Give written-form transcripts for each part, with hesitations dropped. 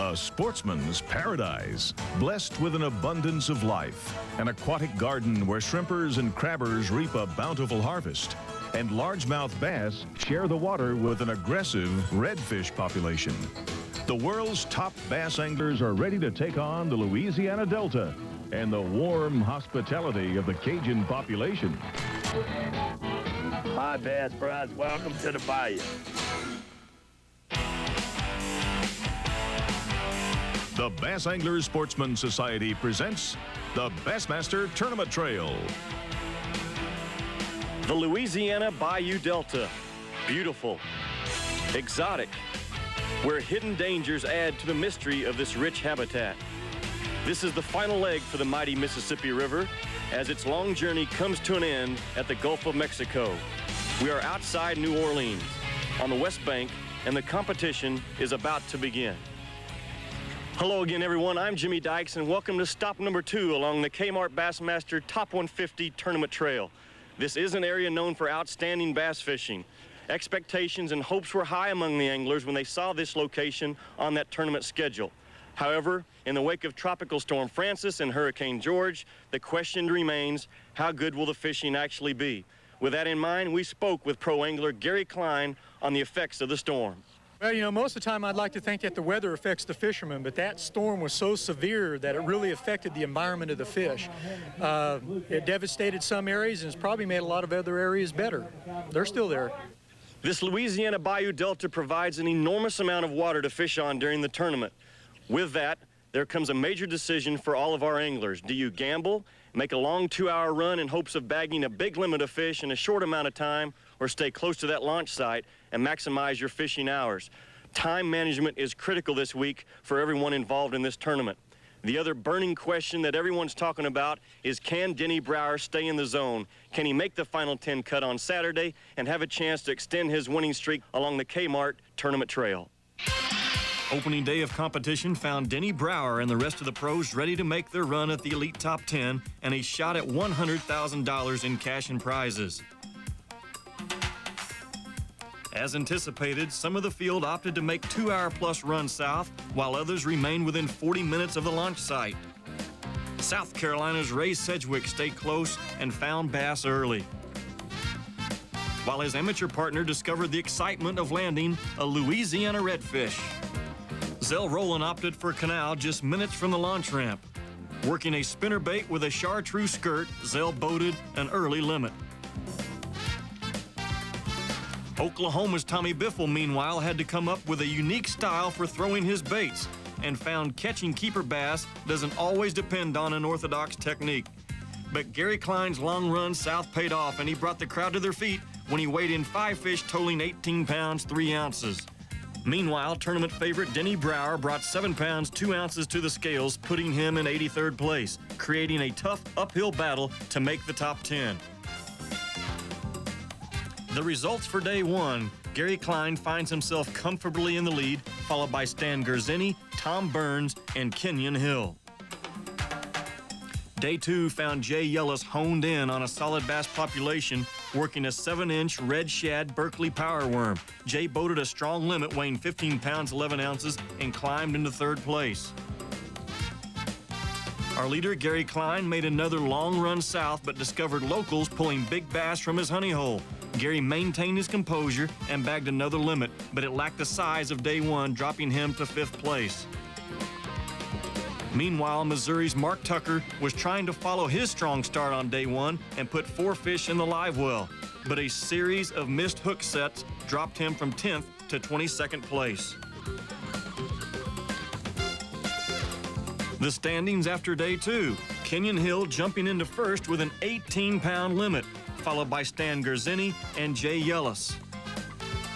A sportsman's paradise, blessed with an abundance of life. An aquatic garden where shrimpers and crabbers reap a bountiful harvest. And largemouth bass share the water with an aggressive redfish population. The world's top bass anglers are ready to take on the Louisiana Delta and the warm hospitality of the Cajun population. Hi, Bass Bros. Welcome to the bayou. The Bass Anglers Sportsman Society presents the Bassmaster Tournament Trail. The Louisiana Bayou Delta. Beautiful, exotic, where hidden dangers add to the mystery of this rich habitat. This is the final leg for the mighty Mississippi River as its long journey comes to an end at the Gulf of Mexico. We are outside New Orleans on the West Bank, and the competition is about to begin. Hello again, everyone. I'm Jimmy Dykes, and welcome to stop number 2 along the Kmart Bassmaster Top 150 Tournament Trail. This is an area known for outstanding bass fishing. Expectations and hopes were high among the anglers when they saw this location on that tournament schedule. However, in the wake of Tropical Storm Francis and Hurricane George, the question remains, how good will the fishing actually be? With that in mind, we spoke with pro angler Gary Klein on the effects of the storm. Well, you know, most of the time I'd like to think that the weather affects the fishermen, but that storm was so severe that it really affected the environment of the fish. It devastated some areas and it's probably made a lot of other areas better. They're still there. This Louisiana Bayou Delta provides an enormous amount of water to fish on during the tournament. With that, there comes a major decision for all of our anglers. Do you gamble, make a long 2-hour run in hopes of bagging a big limit of fish in a short amount of time, or stay close to that launch site and maximize your fishing hours? Time management is critical this week for everyone involved in this tournament. The other burning question that everyone's talking about is, can Denny Brauer stay in the zone? Can he make the final 10 cut on Saturday and have a chance to extend his winning streak along the Kmart Tournament Trail? Opening day of competition found Denny Brauer and the rest of the pros ready to make their run at the Elite Top 10 and a shot at $100,000 in cash and prizes. As anticipated, some of the field opted to make 2-hour-plus runs south, while others remained within 40 minutes of the launch site. South Carolina's Ray Sedgwick stayed close and found bass early, while his amateur partner discovered the excitement of landing a Louisiana redfish. Zell Rowland opted for Canal just minutes from the launch ramp. Working a spinnerbait with a chartreuse skirt, Zell boated an early limit. Oklahoma's Tommy Biffle, meanwhile, had to come up with a unique style for throwing his baits and found catching keeper bass doesn't always depend on an orthodox technique. But Gary Klein's long run south paid off, and he brought the crowd to their feet when he weighed in 5 fish totaling 18 pounds, 3 ounces. Meanwhile, tournament favorite Denny Brauer brought 7 pounds, 2 ounces to the scales, putting him in 83rd place, creating a tough uphill battle to make the top 10. The results for day 1, Gary Klein finds himself comfortably in the lead, followed by Stan Gerzini, Tom Burns, and Kenyon Hill. Day 2 found Jay Yellis honed in on a solid bass population, working a 7-inch red shad Berkeley power worm. Jay boated a strong limit weighing 15 pounds, 11 ounces, and climbed into 3rd place. Our leader, Gary Klein, made another long run south, but discovered locals pulling big bass from his honey hole. Gary maintained his composure and bagged another limit, but it lacked the size of day 1, dropping him to 5th place. Meanwhile, Missouri's Mark Tucker was trying to follow his strong start on day 1 and put 4 fish in the live well, but a series of missed hook sets dropped him from 10th to 22nd place. The standings after day 2, Kenyon Hill jumping into 1st with an 18-pound limit, followed by Stan Gerzini and Jay Yellis.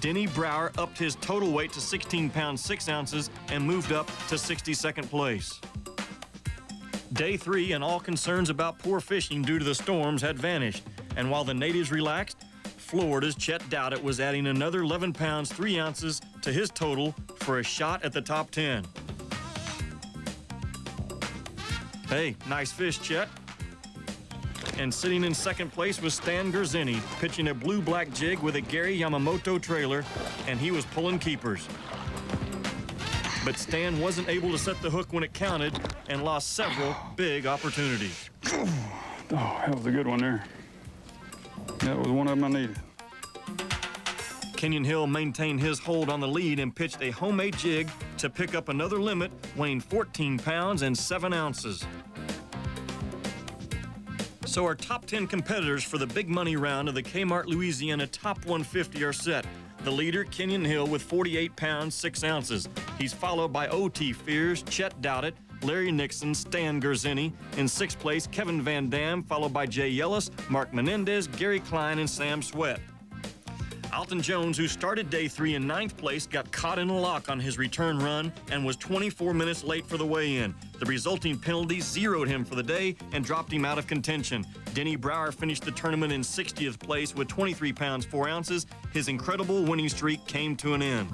Denny Brauer upped his total weight to 16 pounds, 6 ounces and moved up to 62nd place. Day 3 and all concerns about poor fishing due to the storms had vanished, and while the natives relaxed, Florida's Chet Douthit was adding another 11 pounds, 3 ounces to his total for a shot at the top 10. Hey, nice fish, Chet. And sitting in 2nd place was Stan Gerzini, pitching a blue-black jig with a Gary Yamamoto trailer, and he was pulling keepers. but Stan wasn't able to set the hook when it counted and lost several big opportunities. Oh, that was a good one there. That was one of them I needed. Kenyon Hill maintained his hold on the lead and pitched a homemade jig to pick up another limit weighing 14 pounds and 7 ounces. So our top 10 competitors for the big money round of the Kmart Louisiana Top 150 are set. The leader, Kenyon Hill, with 48 pounds, 6 ounces. He's followed by O.T. Fears, Chet Douthit, Larry Nixon, Stan Gerzini. In 6th place, Kevin Van Dam, followed by Jay Yellis, Mark Menendez, Gary Klein, and Sam Sweat. Alton Jones, who started day 3 in 9th place, got caught in a lock on his return run and was 24 minutes late for the weigh-in. The resulting penalty zeroed him for the day and dropped him out of contention. Denny Brauer finished the tournament in 60th place with 23 pounds 4 ounces. His incredible winning streak came to an end.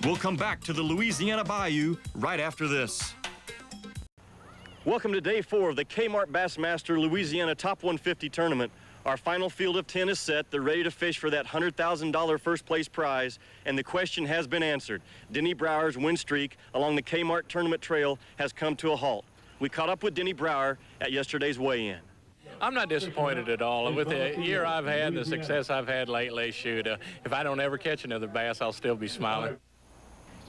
We'll come back to the Louisiana Bayou right after this. Welcome to day 4 of the Kmart Bassmaster Louisiana Top 150 tournament. Our final field of 10 is set. They're ready to fish for that $100,000 first place prize, and the question has been answered. Denny Brauer's win streak along the Kmart tournament trail has come to a halt. We caught up with Denny Brauer at yesterday's weigh-in. I'm not disappointed at all. With the year I've had and the success I've had lately, shoot, if I don't ever catch another bass, I'll still be smiling.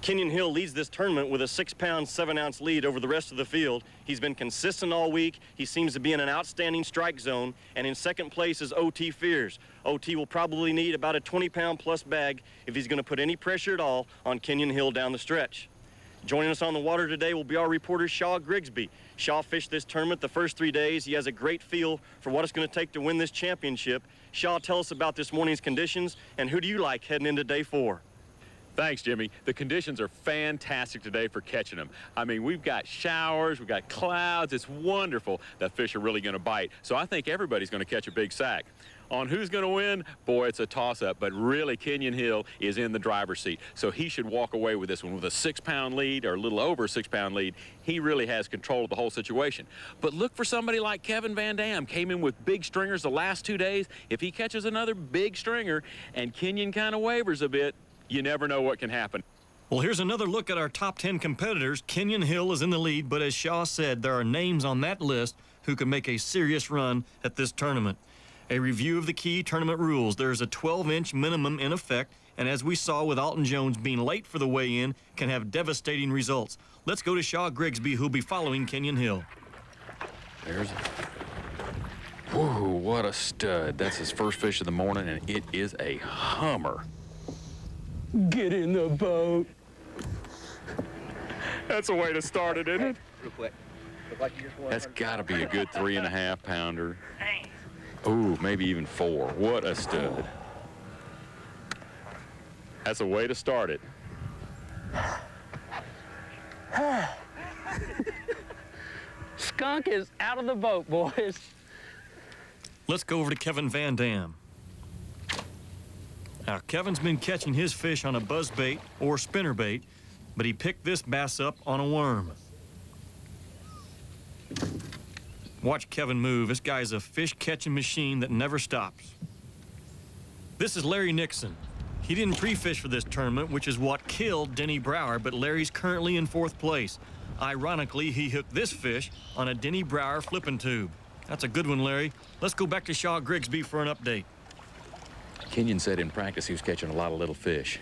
Kenyon Hill leads this tournament with a 6-pound, 7-ounce lead over the rest of the field. He's been consistent all week. He seems to be in an outstanding strike zone. And in 2nd place is O.T. Fears. O.T. will probably need about a 20-pound plus bag if he's going to put any pressure at all on Kenyon Hill down the stretch. Joining us on the water today will be our reporter, Shaw Grigsby. Shaw fished this tournament the first 3 days. He has a great feel for what it's going to take to win this championship. Shaw, tell us about this morning's conditions, and who do you like heading into day 4? Thanks, Jimmy. The conditions are fantastic today for catching them. I mean, we've got showers, we've got clouds. It's wonderful that fish are really going to bite. So I think everybody's going to catch a big sack. On who's going to win, boy, it's a toss-up. But really, Kenyon Hill is in the driver's seat. So he should walk away with this one with a 6-pound lead or a little over a 6-pound lead. He really has control of the whole situation. But look for somebody like Kevin Van Dam. Came in with big stringers the last 2 days. If he catches another big stringer and Kenyon kind of wavers a bit, you never know what can happen. Well, here's another look at our top 10 competitors. Kenyon Hill is in the lead, but as Shaw said, there are names on that list who can make a serious run at this tournament. A review of the key tournament rules. There's a 12-inch minimum in effect, and as we saw with Alton Jones being late for the weigh-in, can have devastating results. Let's go to Shaw Grigsby, who'll be following Kenyon Hill. There's a... Whoa, what a stud. That's his first fish of the morning, and it is a hummer. Get in the boat. That's a way to start it, isn't it? Real quick. Look like you just won. That's got to be a good 3.5 pounder. Ooh, maybe even 4. What a stud. That's a way to start it. Skunk is out of the boat, boys. Let's go over to Kevin Van Dam. Now, Kevin's been catching his fish on a buzzbait or spinnerbait, but he picked this bass up on a worm. Watch Kevin move. This guy's a fish-catching machine that never stops. This is Larry Nixon. He didn't pre-fish for this tournament, which is what killed Denny Brauer, but Larry's currently in 4th place. Ironically, he hooked this fish on a Denny Brauer flipping tube. That's a good one, Larry. Let's go back to Shaw Grigsby for an update. Kenyon said in practice he was catching a lot of little fish.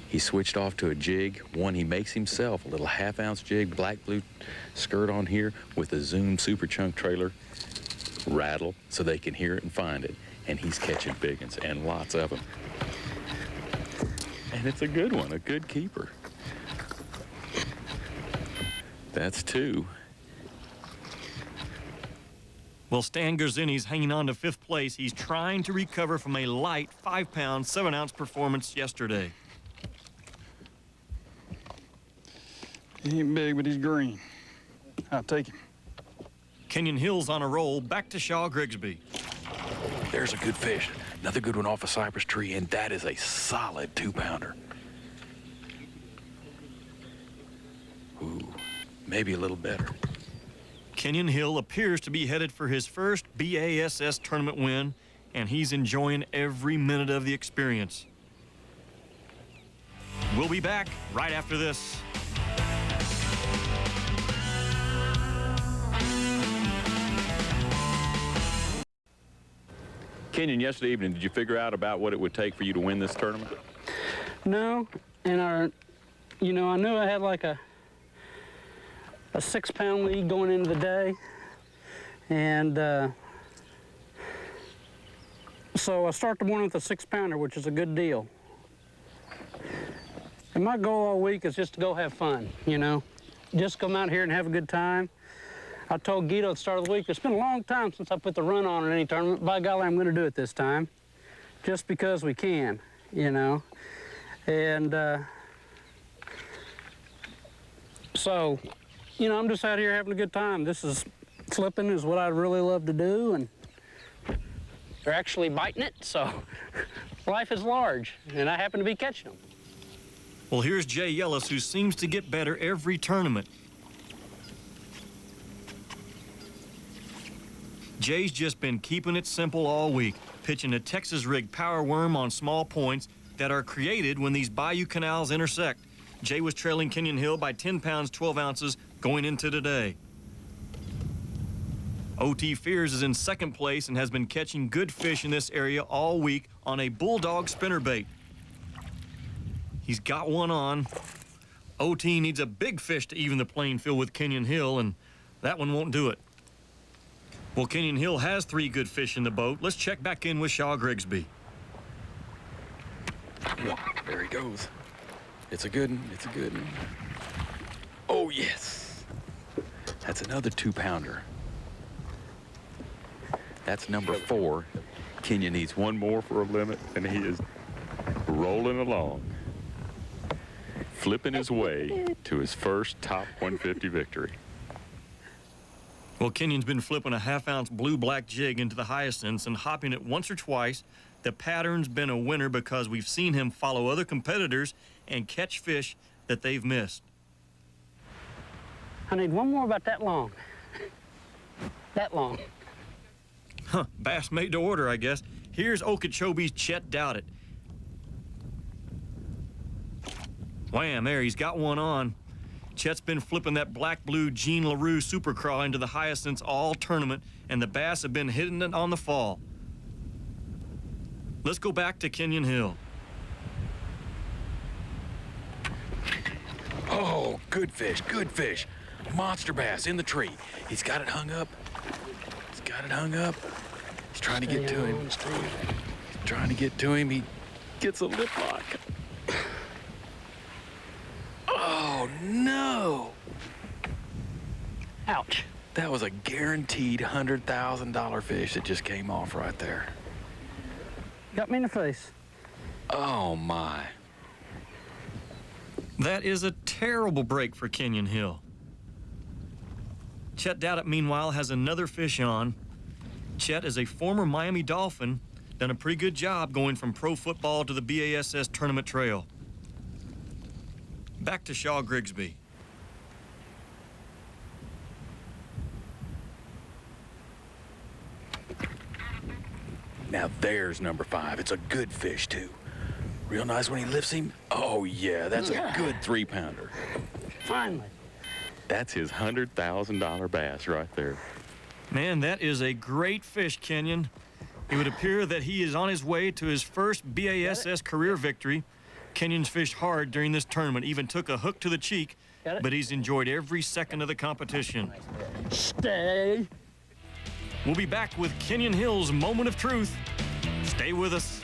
He switched off to a jig, one he makes himself, a little 1/2-ounce jig, black blue skirt on here with a Zoom Super Chunk trailer, rattle so they can hear it and find it. And he's catching big ones and lots of them. And it's a good one, a good keeper. That's 2. Well, Stan Gerzini's hanging on to 5th place. He's trying to recover from a light 5-pound, 7-ounce performance yesterday. He ain't big, but he's green. I'll take him. Kenyon Hill's on a roll. Back to Shaw Grigsby. There's a good fish. Another good one off a cypress tree, and that is a solid 2-pounder. Ooh, maybe a little better. Kenyon Hill appears to be headed for his first B.A.S.S. tournament win, and he's enjoying every minute of the experience. We'll be back right after this. Kenyon, yesterday evening, did you figure out about what it would take for you to win this tournament? No, and you know, I knew I had like a 6-pound lead going into the day, and so I start the morning with a 6-pounder, which is a good deal. And my goal all week is just to go have fun, you know, just come out here and have a good time. I told Guido at the start of the week, it's been a long time since I put the run on in any tournament. By golly, I'm going to do it this time, just because we can, you know. And so, you know, I'm just out here having a good time. Flipping is what I really love to do, and they're actually biting it, so life is large, and I happen to be catching them. Well, here's Jay Yellis, who seems to get better every tournament. Jay's just been keeping it simple all week, pitching a Texas rig power worm on small points that are created when these bayou canals intersect. Jay was trailing Kenyon Hill by 10 pounds, 12 ounces going into today. O.T. Fears is in second place and has been catching good fish in this area all week on a bulldog spinnerbait. He's got one on. O.T. needs a big fish to even the playing field with Kenyon Hill, and that one won't do it. Well, Kenyon Hill has 3 good fish in the boat. Let's check back in with Shaw Grigsby. There he goes. It's a good one. It's a good one. Oh, yes. That's another 2-pounder. That's number 4. Kenyon needs one more for a limit, and he is rolling along, flipping his way to his first top 150 victory. Well, Kenyon's been flipping a 1/2-ounce blue-black jig into the hyacinths and hopping it once or twice. The pattern's been a winner because we've seen him follow other competitors and catch fish that they've missed. I need one more about that long. That long. Huh, bass made to order, I guess. Here's Okeechobee's Chet Douthit. Wham, there, he's got one on. Chet's been flipping that black-blue Jean LaRue Super Craw into the hyacinths all tournament, and the bass have been hitting it on the fall. Let's go back to Kenyon Hill. Oh, good fish, good fish. Monster bass in the tree. He's got it hung up. He's got it hung up. He's trying to get to him. He's trying to get to him. He gets a lip lock. Oh, no. Ouch. That was a guaranteed $100,000 fish that just came off right there. Got me in the face. Oh, my. That is a terrible break for Kenyon Hill. Chet Douthit, meanwhile, has another fish on. Chet is a former Miami Dolphin, done a pretty good job going from pro football to the B.A.S.S tournament trail. Back to Shaw Grigsby. Now there's number 5. It's a good fish, too. Real nice when he lifts him. Oh, yeah, that's a good 3-pounder. Finally. That's his $100,000 bass right there. Man, that is a great fish, Kenyon. It would appear that he is on his way to his first B.A.S.S career victory. Kenyon's fished hard during this tournament, even took a hook to the cheek, but he's enjoyed every second of the competition. Stay. We'll be back with Kenyon Hill's Moment of Truth. Stay with us.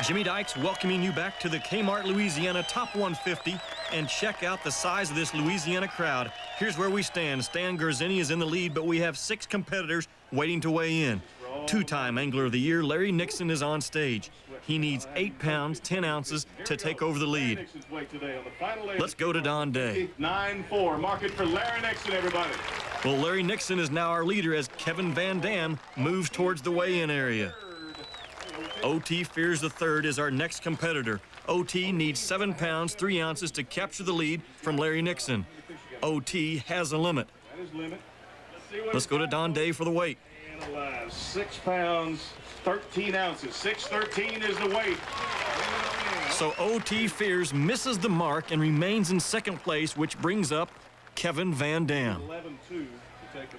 Jimmy Dykes welcoming you back to the Kmart, Louisiana Top 150, and check out the size of this Louisiana crowd. Here's where we stand. Stan Garzini is in the lead, but we have 6 competitors waiting to weigh in. 2-time Angler of the Year, Larry Nixon, is on stage. He needs 8 pounds, 10 ounces to take over the lead. Let's go to Don Day. 9-4. Mark it for Larry Nixon, everybody. Well, Larry Nixon is now our leader as Kevin Van Dam moves towards the weigh-in area. O.T. Fears III is our next competitor. O.T. needs 7 pounds, 3 ounces to capture the lead from Larry Nixon. O.T. has a limit. Let's go to Don Day for the weight. 6 pounds, 13 ounces. 613 is the weight. So O.T. Fears misses the mark and remains in second place, which brings up Kevin Van Dam. 11-2.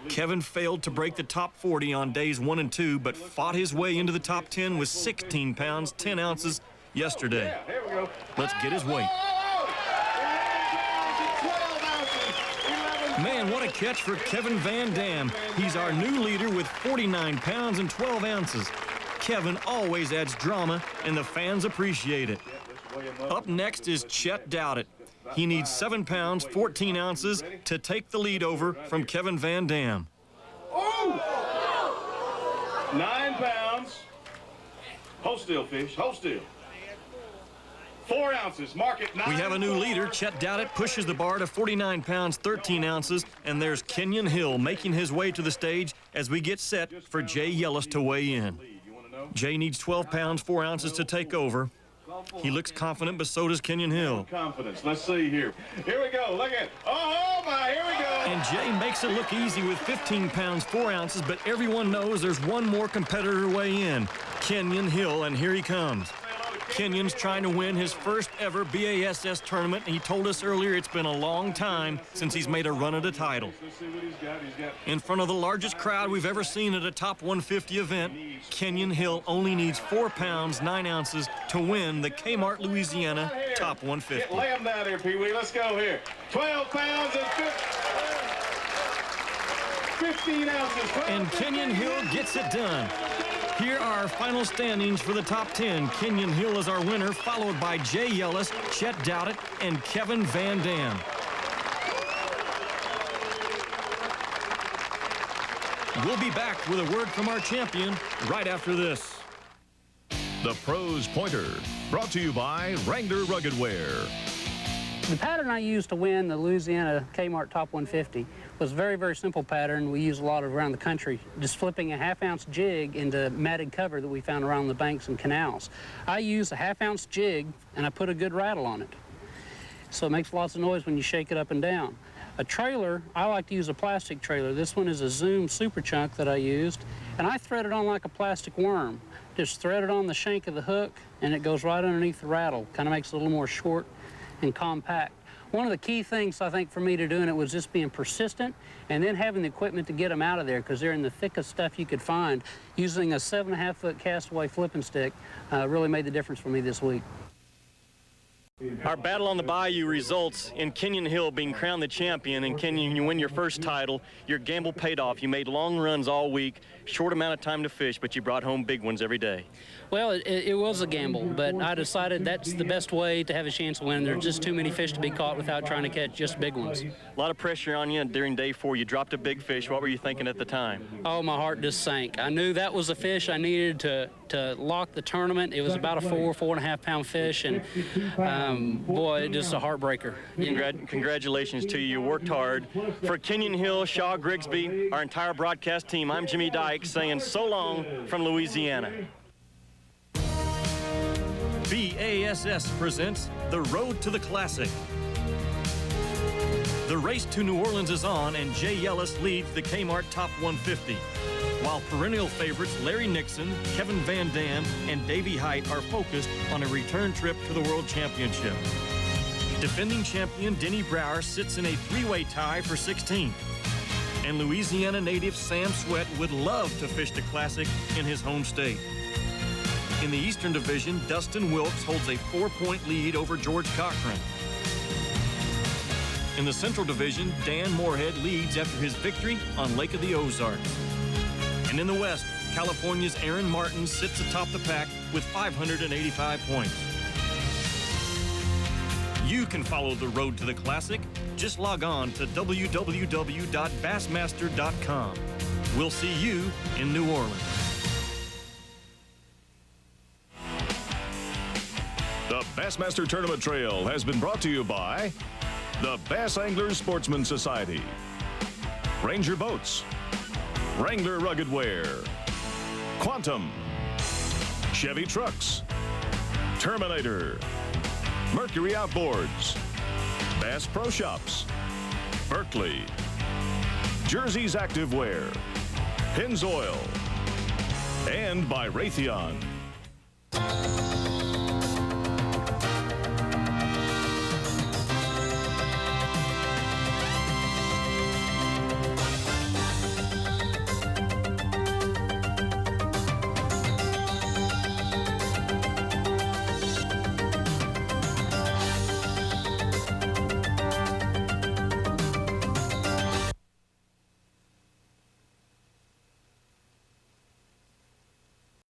Kevin failed to break the top 40 on days 1 and 2, but fought his way into the top 10 with 16 pounds, 10 ounces yesterday. Let's get his weight. Man, what a catch for Kevin Van Dam. He's our new leader with 49 pounds and 12 ounces. Kevin always adds drama, and the fans appreciate it. Up next is Chet Douthit. He needs 7 pounds, 14 ounces to take the lead over from Kevin Van Dam. 9 pounds. Hold still, fish. Hold still. 4 ounces. Mark it. 9. We have a new leader. Chet Douthit pushes the bar to 49 pounds, 13 ounces. And there's Kenyon Hill making his way to the stage as we get set for Jay Yellis to weigh in. Jay needs 12 pounds, 4 ounces to take over. He looks confident, but so does Kenyon Hill. Confidence. Let's see here. Here we go. Look at it. Oh, my. Here we go. And Jay makes it look easy with 15 pounds, 4 ounces, but everyone knows there's one more competitor to weigh in, Kenyon Hill, and here he comes. Kenyon's trying to win his first ever B.A.S.S tournament, and he told us earlier it's been a long time since he's made a run at a title. In front of the largest crowd we've ever seen at a top 150 event, Kenyon Hill only needs 4 pounds, 9 ounces to win the Kmart, Louisiana top 150. Lay him down here, Pee-wee. Let's go here. 12 pounds and 15 ounces. And Kenyon Hill gets it done. Here are our final standings for the top 10. Kenyon Hill is our winner, followed by Jay Yellis, Chet Douthit, and Kevin Van Dam. We'll be back with a word from our champion right after this. The Pros Pointer, brought to you by Wrangler Rugged Wear. The pattern I used to win the Louisiana Kmart Top 150 was a very, very simple pattern we use a lot around the country, just flipping a half-ounce jig into matted cover that we found around the banks and canals. I use a half-ounce jig, and I put a good rattle on it. So it makes lots of noise when you shake it up and down. A trailer, I like to use a plastic trailer. This one is a Zoom Super Chunk that I used, and I thread it on like a plastic worm. Just thread it on the shank of the hook, and it goes right underneath the rattle. Kind of makes it a little more short and compact. One of the key things, I think, for me to doing it was just being persistent and then having the equipment to get them out of there because they're in the thickest stuff you could find. Using a 7.5-foot castaway flipping stick really made the difference for me this week. Our battle on the bayou results in Kenyon Hill being crowned the champion. And Kenyon, you win your first title. Your gamble paid off. You made long runs all week, short amount of time to fish, but you brought home big ones every day. Well, it was a gamble, but I decided that's the best way to have a chance of winning. There's just too many fish to be caught without trying to catch just big ones. A lot of pressure on you during day 4. You dropped a big fish. What were you thinking at the time? Oh, my heart just sank. I knew that was a fish I needed to lock the tournament. It was about a 4.5 pound fish, and boy, just a heartbreaker. Congratulations to you. You worked hard. For Kenyon Hill, Shaw Grigsby, our entire broadcast team, I'm Jimmy Dyke saying so long from Louisiana. B.A.S.S. presents The Road to the Classic. The race to New Orleans is on, and Jay Yellis leads the Kmart Top 150, while perennial favorites Larry Nixon, Kevin Van Dam, and Davey Height are focused on a return trip to the World Championship. Defending champion Denny Brauer sits in a 3-way tie for 16th, and Louisiana native Sam Sweat would love to fish the Classic in his home state. In the Eastern Division, Dustin Wilkes holds a 4-point lead over George Cochran. In the Central Division, Dan Moorhead leads after his victory on Lake of the Ozarks. And in the West, California's Aaron Martin sits atop the pack with 585 points. You can follow the road to the Classic. Just log on to www.bassmaster.com. We'll see you in New Orleans. The Bassmaster Tournament Trail has been brought to you by the Bass Anglers Sportsman Society, Ranger Boats, Wrangler Rugged Wear, Quantum, Chevy Trucks, Terminator, Mercury Outboards, Bass Pro Shops, Berkeley, Jersey's Activewear, Pennzoil, and by Raytheon.